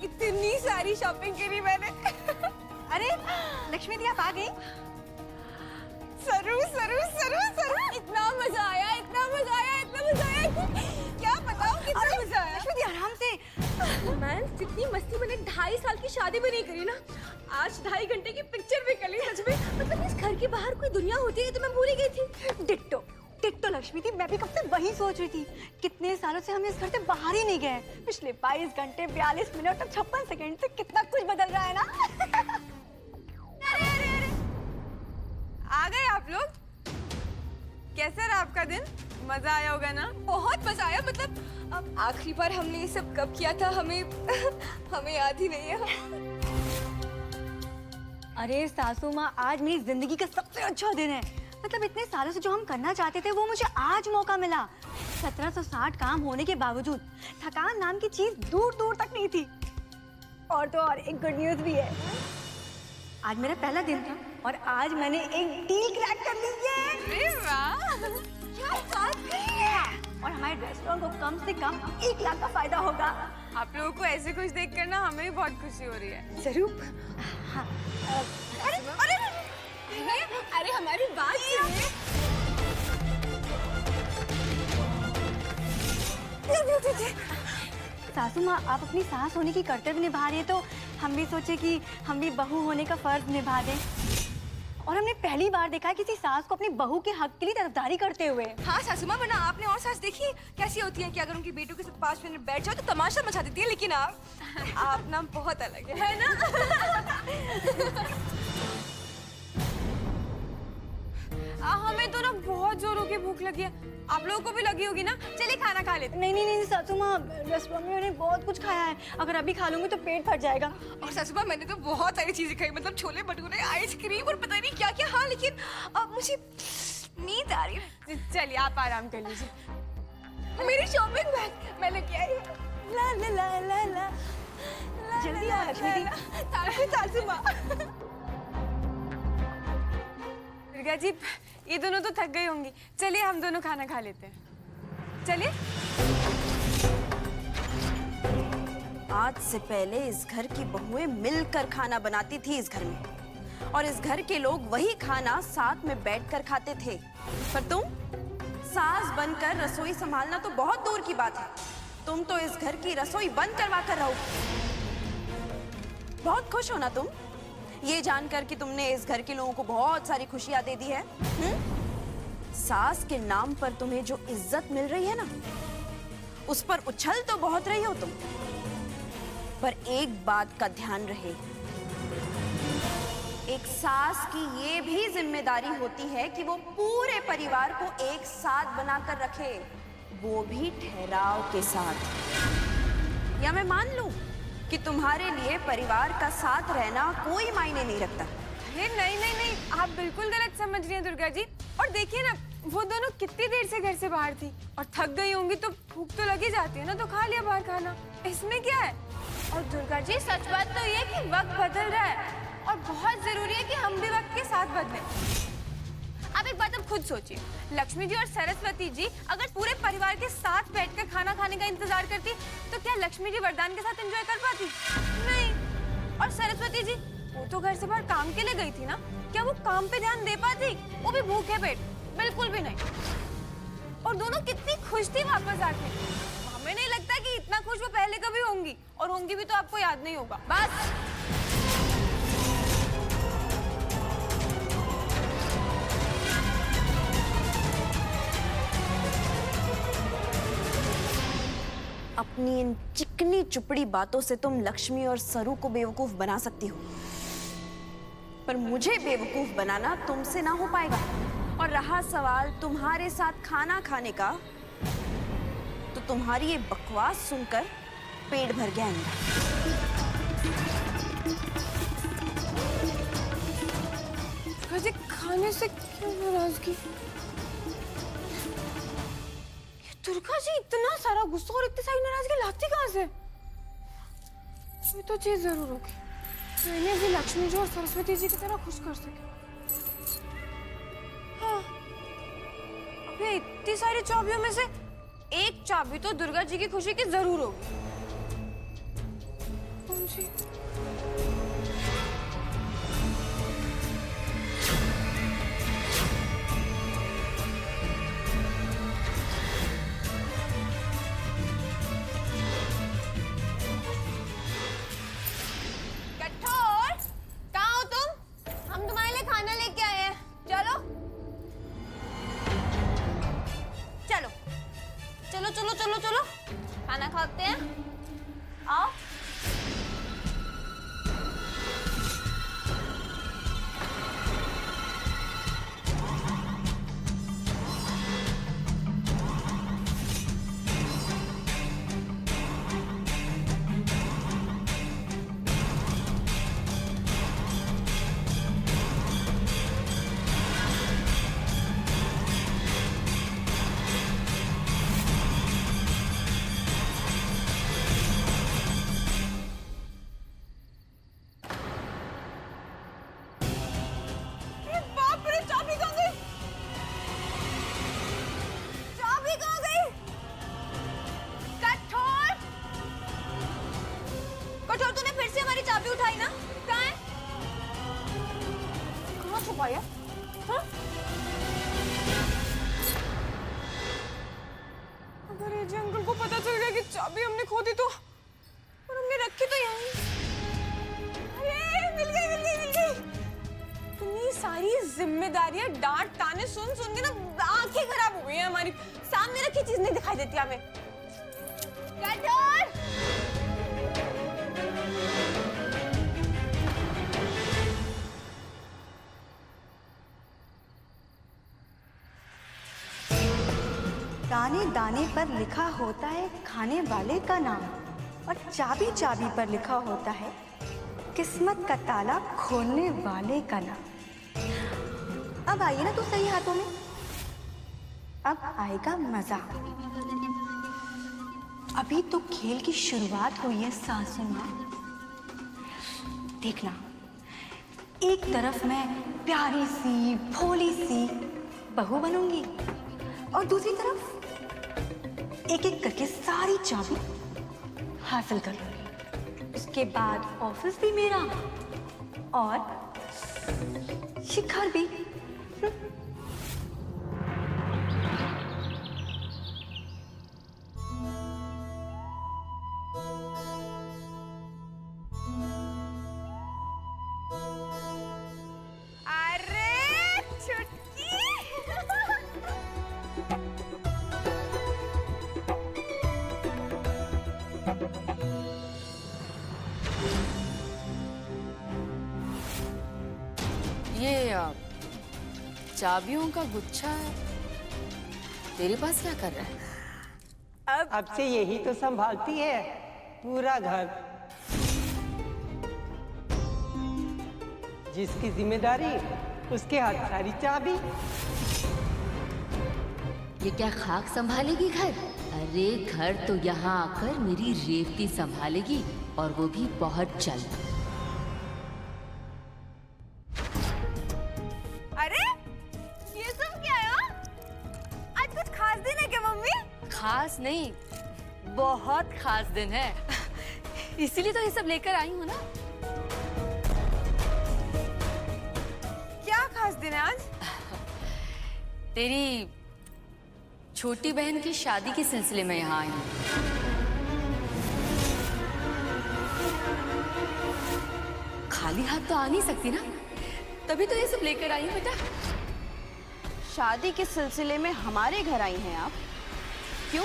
इतनी सारी शॉपिंग करी मैंने। अरे लक्ष्मी दी आप आ गई? सरू सरू सरू सरू, इतना मजा आया, इतना मजा आया, इतना मजा आया, क्या बताऊं कितना मजा आया। लक्ष्मी दी आराम से। मैंने जितनी मस्ती मैंने 2.5 साल की शादी में नहीं करी ना, आज 2.5 घंटे की पिक्चर भी कर ली सच में। मतलब इस घर के बाहर कोई दुनिया होती है तो मैं भूल ही गई थी। डिट्टो डिट्टो लक्ष्मी दी, मैं भी कब से वही सोच रही थी। कितने सालों से हम इस घर से बाहर ही नहीं गए। पिछले 22 घंटे 42 मिनट और 56 सेकंड से कितना कुछ बदल रहा है ना। अरे अरे अरे, आ गए आप लोग। कैसा रहा आपका दिन? मजा आया होगा ना? बहुत मजा आया। मतलब अब आखिरी बार हमने ये सब कब किया था हमें याद ही नहीं है। अरे सासू माँ, आज मेरी जिंदगी का सबसे अच्छा दिन है। मतलब इतने सालों से जो हम करना चाहते थे वो मुझे आज मौका मिला। 1760 काम होने के बावजूद थकान नाम की चीज दूर दूर तक नहीं थी। और तो और एक गुड न्यूज भी है। आज मेरा पहला दिन था और आज मैंने एक डील क्रैक कर ली है। अरे वाह, क्या बात है। और हमारे रेस्टोरेंट को कम से कम 1 लाख का फायदा होगा। आप लोगों को ऐसे कुछ देख कर ना हमें भी बहुत खुशी हो रही है। जरूर। हाँ। अरे अरे अरे हमारी बात सुनिए। सासू माँ, आप अपनी सास होने की कर्तव्य निभा रही है तो हम भी सोचे कि हम भी बहू होने का फर्ज निभा दें। और हमने पहली बार देखा है किसी सास को अपनी बहू के हक के लिए तरफदारी करते हुए। हाँ सासू माँ, वरना आपने और सास देखी कैसी होती है कि अगर उनकी बेटों के साथ 5 मिनट बैठ जाओ तो तमाशा मचा देती है। लेकिन आप ना बहुत अलग है ना। हमें तो ना बहुत जोरों की भूख लगी है। आप लोगों को भी लगी होगी ना? चलिए खाना खा लेते। नहीं नहीं नहीं सासू माँ, रेस्टोरेंट में मैंने बहुत कुछ खाया है। अगर अभी खा लूंगी तो पेट फट जाएगा। और सासू माँ, मैंने तो बहुत सारी चीजें खाई। मतलब छोले भटूरे, आइसक्रीम और पता नहीं क्या क्या। हाँ लेकिन अब मुझे नींद आ रही है। चलिए आप आराम कर लीजिए। मेरी शॉपिंग बैग मैं लेके आई हूँ। ला ला ला ला ला, जल्दी आओ लक्ष्मी दी। थैंक यू सासू माँ। दुर्गा जी, ये दोनों तो थक गई होंगी। चलिए हम दोनों खाना खा लेते हैं। चलिए। आज से पहले इस घर की बहुएं मिलकर खाना बनाती थी इस घर में, और इस घर के लोग वही खाना साथ में बैठकर खाते थे। पर तुम सास बनकर रसोई संभालना तो बहुत दूर की बात है, तुम तो इस घर की रसोई बंद करवा कर रहोगी। बहुत खुश हो ना तुम ये जानकर कि तुमने इस घर के लोगों को बहुत सारी खुशियां दे दी है। सास के नाम पर तुम्हें जो इज्जत मिल रही है ना, उस पर उछल तो बहुत रही हो तुम। पर एक बात का ध्यान रहे, एक सास की ये भी जिम्मेदारी होती है कि वो पूरे परिवार को एक साथ बनाकर रखे, वो भी ठहराव के साथ। या मैं मान लूं कि तुम्हारे लिए परिवार का साथ रहना कोई मायने नहीं रखता। नहीं नहीं नहीं नहीं, आप बिल्कुल गलत समझ रही हैं दुर्गा जी। और देखिए ना, वो दोनों कितनी देर से घर से बाहर थी और थक गई होंगी तो भूख तो लगी जाती है ना, तो खा लिया बाहर खाना। इसमें क्या है? और दुर्गा जी, सच बात तो ये कि वक्त बदल रहा है और बहुत जरूरी है कि हम भी वक्त के साथ बदलें। आप एक बात अब खुद सोचिए, लक्ष्मी जी और सरस्वती जी अगर पूरे परिवार के साथ बैठकर खाना खाने का इंतजार करती तो क्या लक्ष्मी जी वरदान के साथ एंजॉय कर पाती? नहीं। और सरस्वती जी, वो तो घर से बाहर काम के लिए गई थी ना, क्या वो काम पे ध्यान दे पाती? वो भी भूखे पेट? बिल्कुल भी नहीं। और दोनों कितनी खुश थी वापस आके। हमें नहीं लगता कि इतना खुश वो पहले कभी होंगी, और होंगी भी तो आपको याद नहीं होगा। बस। अपनी इन चिकनी चुपड़ी बातों से तुम लक्ष्मी और सरू को बेवकूफ बना सकती हो, पर मुझे बेवकूफ बनाना तुमसे ना हो पाएगा। और रहा सवाल तुम्हारे साथ खाना खाने का, तो तुम्हारी ये बकवास सुनकर पेट भर गया मेरा। खाने से क्यों नाराजगी? दुर्गा जी इतना सारा गुस्सा और इतनी सारी नाराजगी लाती कहाँ से? ये तो चीज जरूर होगी, तो इन्हें भी लक्ष्मी जी और सरस्वती जी की तरह खुश कर सके। हाँ, अब ये इतनी सारी चाबियों में से एक चाबी तो दुर्गा जी की खुशी की जरूर होगी। जी। कठोर, कहाँ हो तुम? हम तुम्हारे लिए खाना लेके आए हैं। चलो चलो चलो चलो चलो चलो, खाना खाते हैं, आओ। बाप रे, चाबी कहाँ गई? चाबी कहाँ गई? कठोर, कठोर, तूने फिर से हमारी चाबी उठाई ना? कहाँ है? कहाँ छुपाई है? हाँ? अगर एजे अंकल को पता चल गया कि चाबी हमने खो दी तो, और हमने रखी तो यहीं। अरे मिल गई मिल गई मिल गई। इतनी सारी जिम्मेदारियां डांट ताने सुन सुन के ना आंखें खराब हो गई हैं हमारी। सामने रखी चीज नहीं दिखाई देती हमें। कठोर, दाने दाने पर लिखा होता है खाने वाले का नाम, और चाबी चाबी पर लिखा होता है किस्मत का ताला खोलने वाले का नाम। अब आइए ना तू सही हाथों में, अब आएगा मजा। अभी तो खेल की शुरुआत हुई है सासू माँ। देखना, एक तरफ मैं प्यारी सी भोली सी बहू बनूंगी, और दूसरी तरफ एक एक करके सारी चाबी हासिल कर लूंगी। उसके बाद ऑफिस भी मेरा और शिखर भी। अरे छुटकी। ये चाबियों का गुच्छा तेरे पास क्या कर रहा है? अब से यही तो संभालती है पूरा घर। जिसकी जिम्मेदारी उसके हाथ सारी चाबी। ये क्या खाक संभालेगी घर? अरे घर तो यहाँ आकर मेरी रेवती संभालेगी, और वो भी बहुत जल्द। अरे ये सब क्या है? हाँ? आज कुछ खास दिन है क्या मम्मी? खास नहीं, बहुत खास दिन है। इसीलिए तो ये सब लेकर आई हूँ ना। क्या खास दिन है आज? तेरी छोटी बहन की शादी के सिलसिले में यहाँ आई हूँ। खाली हाथ तो आ नहीं सकती ना, तभी तो ये सब लेकर आई हूँ बेटा। शादी के सिलसिले में हमारे घर आई हैं आप? क्यों?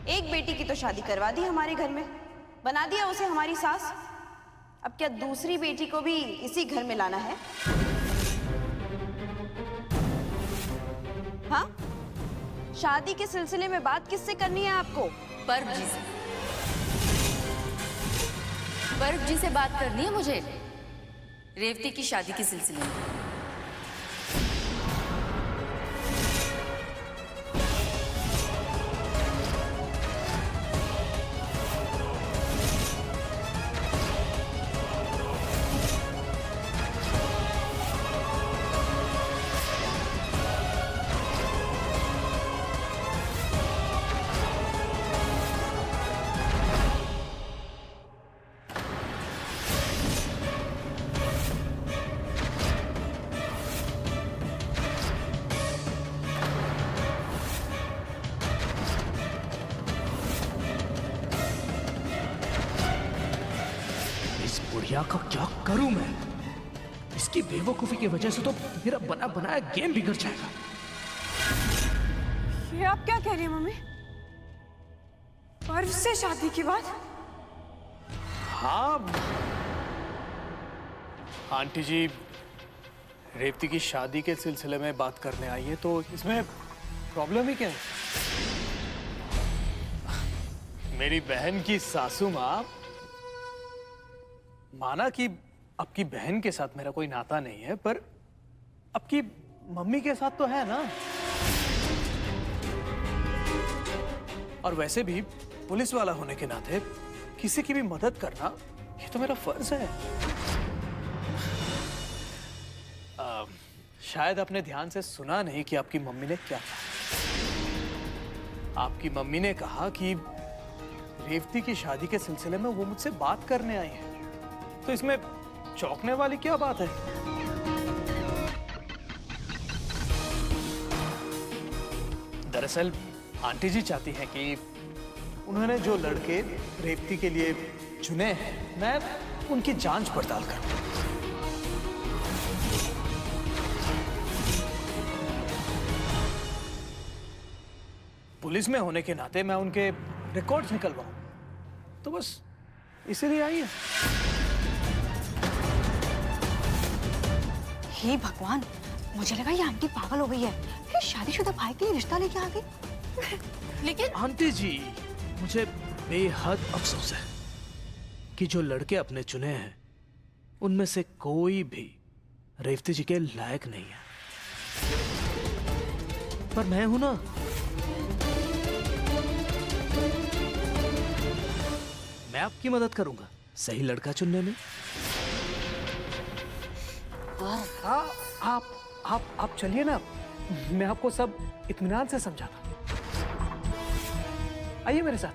एक बेटी की तो शादी करवा दी हमारे घर में, बना दिया उसे हमारी सास। अब क्या दूसरी बेटी को भी इसी घर में लाना है? हाँ? शादी के सिलसिले में बात किससे करनी है आपको? पर्व जी से। पर्व जी से बात करनी है मुझे, रेवती की शादी के सिलसिले में। क्या का क्या करूं मैं? इसकी बेवकूफी की वजह से तो मेरा बना बनाया गेम बिगड़ जाएगा। ये आप क्या कह रही हैं मम्मी? पर्व से शादी की बात? हाँ आंटी जी, रेवती की शादी के सिलसिले में बात करने आई है, तो इसमें प्रॉब्लम ही क्या है? मेरी बहन की सासू माँ, माना कि आपकी बहन के साथ मेरा कोई नाता नहीं है, पर आपकी मम्मी के साथ तो है ना। और वैसे भी पुलिस वाला होने के नाते किसी की भी मदद करना ये तो मेरा फर्ज है। शायद आपने ध्यान से सुना नहीं कि आपकी मम्मी ने क्या कहा। आपकी मम्मी ने कहा कि रेवती की शादी के सिलसिले में वो मुझसे बात करने आई है, तो इसमें चौंकने वाली क्या बात है? दरअसल आंटी जी चाहती हैं कि उन्होंने जो लड़के रेवती के लिए चुने हैं, मैं उनकी जांच पड़ताल करूं। पुलिस में होने के नाते मैं उनके रिकॉर्ड्स निकलवाऊं, तो बस इसीलिए आई है। हे भगवान, मुझे लगा ये आंटी पागल हो गई है। फिर शादीशुदा भाई के लिए रिश्ता लेके आ गई। लेकिन आंटी जी, मुझे बेहद अफसोस है कि जो लड़के अपने चुने हैं उनमें से कोई भी रेवती जी के लायक नहीं है, पर मैं हूं ना। मैं आपकी मदद करूंगा सही लड़का चुनने में। हाँ, आप चलिए ना, मैं आपको सब इत्मीनान से समझाता हूँ। आइए मेरे साथ,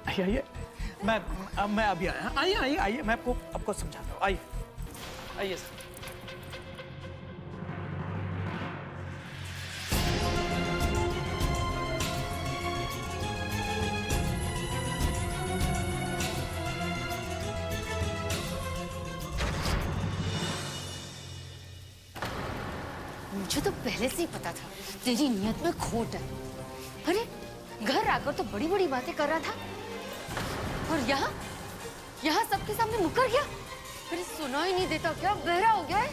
आइए। मैं अभी आया। आइए, मैं आपको समझाता हूँ। आइए सर। मुझे तो पहले से ही पता था तेरी नियत में खोट है। अरे घर आकर तो बड़ी बड़ी बातें कर रहा था, और यहाँ सबके सामने मुकर गया। अरे सुना ही नहीं देता क्या? बहरा हो गया है?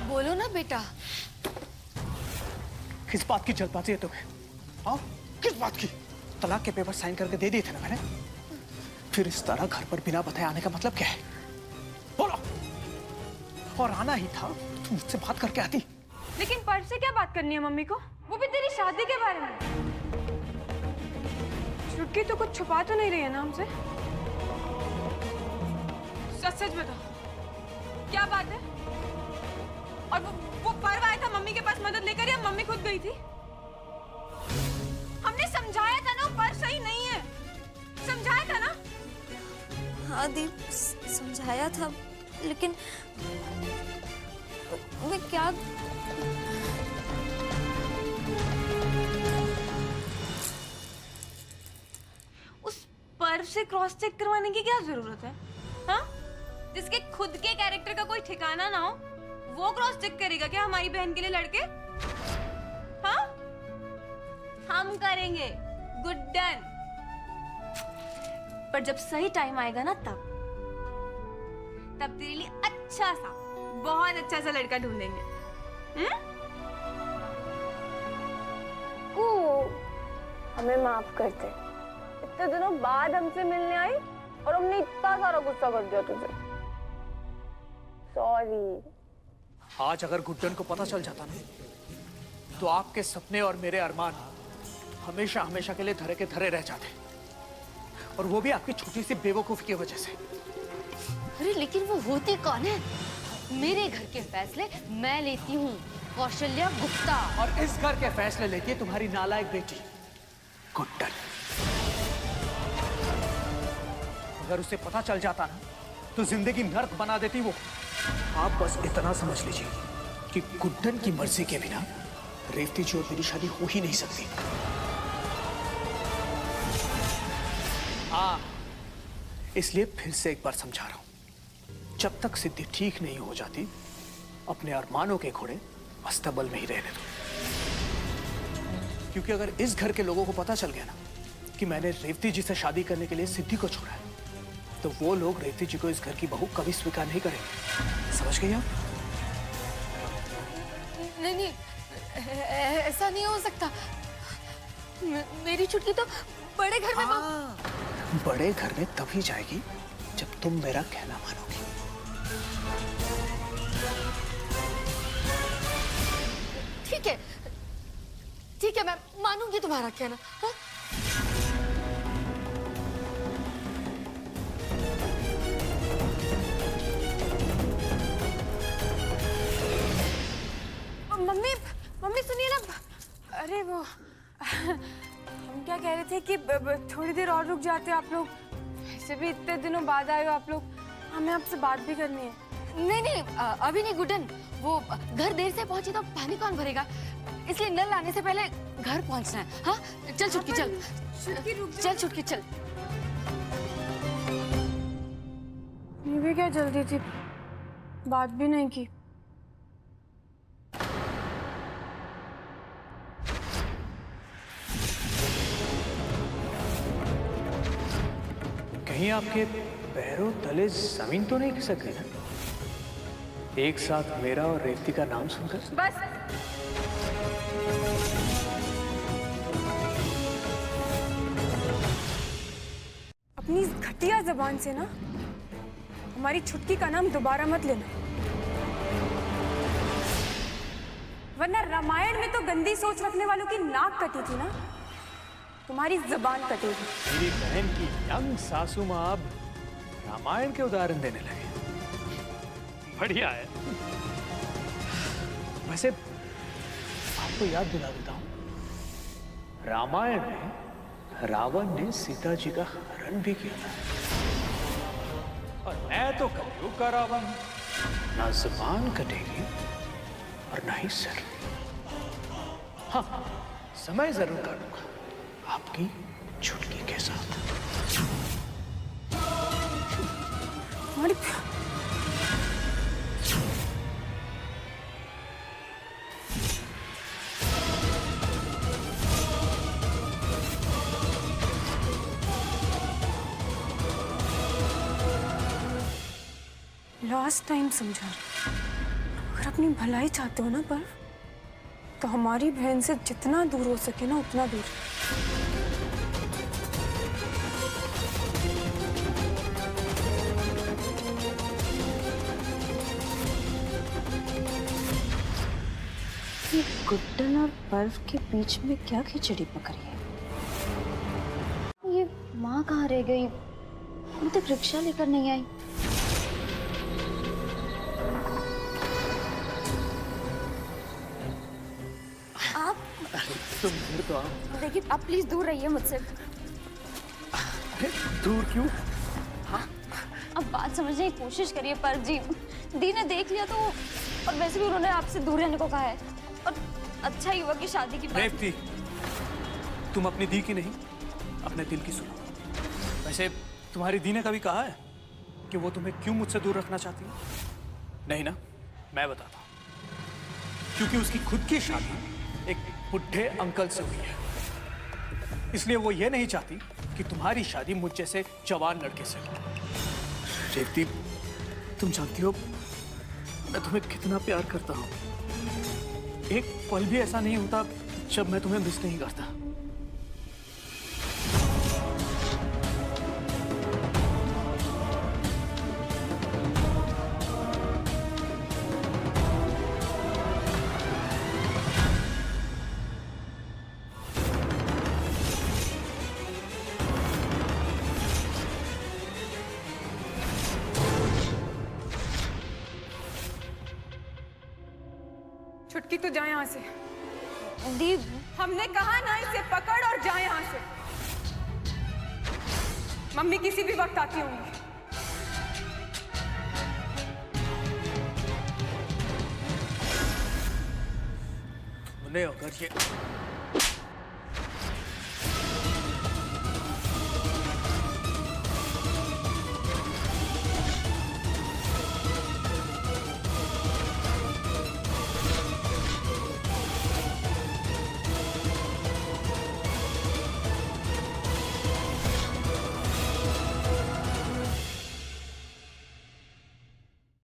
बोलो ना बेटा। किस बात की जल्दबाजी है तुम्हें? हाँ, किस बात की? तलाक के पेपर साइन करके दे दिए थे ना मैंने। फिर इस तरह घर पर बिना बताए आने का मतलब क्या है? बोलो। और आना ही था तो मुझसे बात करके आती। लेकिन पर्व से क्या बात करनी है मम्मी को? वो भी तेरी शादी के बारे में। छुटकी तो कुछ छुपा तो नहीं रही है ना हमसे? सच सच बताओ, क्या बात है? और वो पर्व आया था मम्मी के पास मदद लेकर, या मम्मी खुद गई थी? हमने समझाया था ना, पर्व सही नहीं है। समझाया था ना? हाँ दीप, समझाया था, लेकिन मैं क्या? उस पर्व से क्रॉस चेक करवाने की क्या जरूरत है? हाँ? जिसके खुद के कैरेक्टर का कोई ठिकाना ना हो, वो क्रॉस चेक करेगा क्या हमारी बहन के लिए लड़के? हाँ? हम करेंगे। Good done. पर जब सही टाइम आएगा ना, तब तेरे लिए अच्छा सा, बहुत अच्छा सा लड़का ढूंढेंगे। हमें माफ कर दे। इतने दिनों बाद हमसे मिलने आई और हमने इतना सारा गुस्सा कर दिया तुझे। सॉरी। आज अगर गुड्डन को पता चल जाता ना, तो आपके सपने और मेरे अरमान हमेशा हमेशा के लिए धरे के धरे रह जाते, और वो भी आपकी छोटी सी बेवकूफी की वजह से। अरे लेकिन वो होती कौन है? मेरे घर के फैसले मैं लेती हूँ, कौशल्या गुप्ता। और इस घर के फैसले लेती है तुम्हारी नालायक बेटी गुड्डन। अगर उसे पता चल जाता ना तो जिंदगी नर्क बना देती वो। आप बस इतना समझ लीजिए कि गुड्डन की मर्जी के बिना रेवती जी और मेरी शादी हो ही नहीं सकती। हाँ, इसलिए फिर से एक बार समझा रहा हूं, जब तक सिद्धि ठीक नहीं हो जाती अपने अरमानों के घोड़े अस्तबल में ही रहने दो। क्योंकि अगर इस घर के लोगों को पता चल गया ना कि मैंने रेवती जी से शादी करने के लिए सिद्धि को छोड़ा है, तो वो लोग रेवती जी को इस घर की बहू कभी स्वीकार नहीं करेंगे। समझ गई आप? नहीं नहीं, ऐसा नहीं हो सकता। मेरी छुटकी तो बड़े घर में बड़े घर में तभी जाएगी जब तुम मेरा कहना मानोगी। ठीक है, ठीक है, मैं मानूंगी तुम्हारा कहना। हाँ? मम्मी मम्मी सुनिए ना। अरे वो हम क्या कह रहे थे कि थोड़ी देर और रुक जाते आप लोग। ऐसे भी इतने दिनों बाद आए हो आप लोग, हमें आपसे बात भी करनी है। नहीं नहीं, अभी नहीं गुड्डन, वो घर देर से पहुंची तो पानी कौन भरेगा, इसलिए नल आने से पहले घर पहुंचना है। हाँ चल छुटकी, चल चल छुटकी, चल। ये भी क्या जल्दी थी, बात भी नहीं की। कहीं आपके पैरों तले जमीन तो नहीं खिसक गई ना एक साथ मेरा और रेवती का नाम सुनकर? बस अपनी इस घटिया जबान से ना हमारी छुटकी का नाम दोबारा मत लेना, वरना रामायण में तो गंदी सोच रखने वालों की नाक कटी थी ना, तुम्हारी जबान कटेगी। मेरी बहन की यंग सासू माँ अब रामायण के उदाहरण देने लगे। बढ़िया है। वैसे आपको याद दिला देता हूं, रामायण में रावण ने सीता जी का हरण भी किया था, और मैं तो कलयुग का रावण, ना जुबान कटेगी और ना ही सर। हाँ, समय जरूर काटूंगा आपकी छुटकी के साथ। लास्ट टाइम समझा, अगर अपनी भलाई चाहते हो ना पर, तो हमारी बहन से जितना दूर हो सके ना उतना दूर। ये गुड्डन और पर्व के बीच में क्या खिचड़ी पक रही है? ये माँ कहाँ रह गई? अभी तक रिक्शा लेकर नहीं आई। आप तुम फिर तो आओ। देखिए, आप प्लीज दूर रहिए मुझसे। दूर क्यों? अब बात समझने की कोशिश करिए पर्व जी। दी ने देख लिया तो, और वैसे भी उन्होंने आपसे दूर रहने को कहा है, और अच्छा ही हुआ कि शादी की बात। रेवती, तुम अपनी दी की नहीं अपने दिल की सुनो। वैसे तुम्हारी दी ने कभी कहा है कि वो तुम्हें क्यों मुझसे दूर रखना चाहती है? नहीं ना, मैं बताता हूं। क्योंकि उसकी खुद की शादी एक बुढ़े अंकल से हुई है, इसलिए वो ये नहीं चाहती कि तुम्हारी शादी मुझ जैसे जवान लड़के से हो। रेवती, तुम जानती हो मैं तुम्हें कितना प्यार करता हूं। एक पल भी ऐसा नहीं होता जब मैं तुम्हें मिस नहीं करता। छुटकी तो जाए यहाँ से। दी, हमने कहा ना इसे पकड़ और जाए यहाँ से। मम्मी किसी भी वक्त आती होंगी। तुमने अगर ये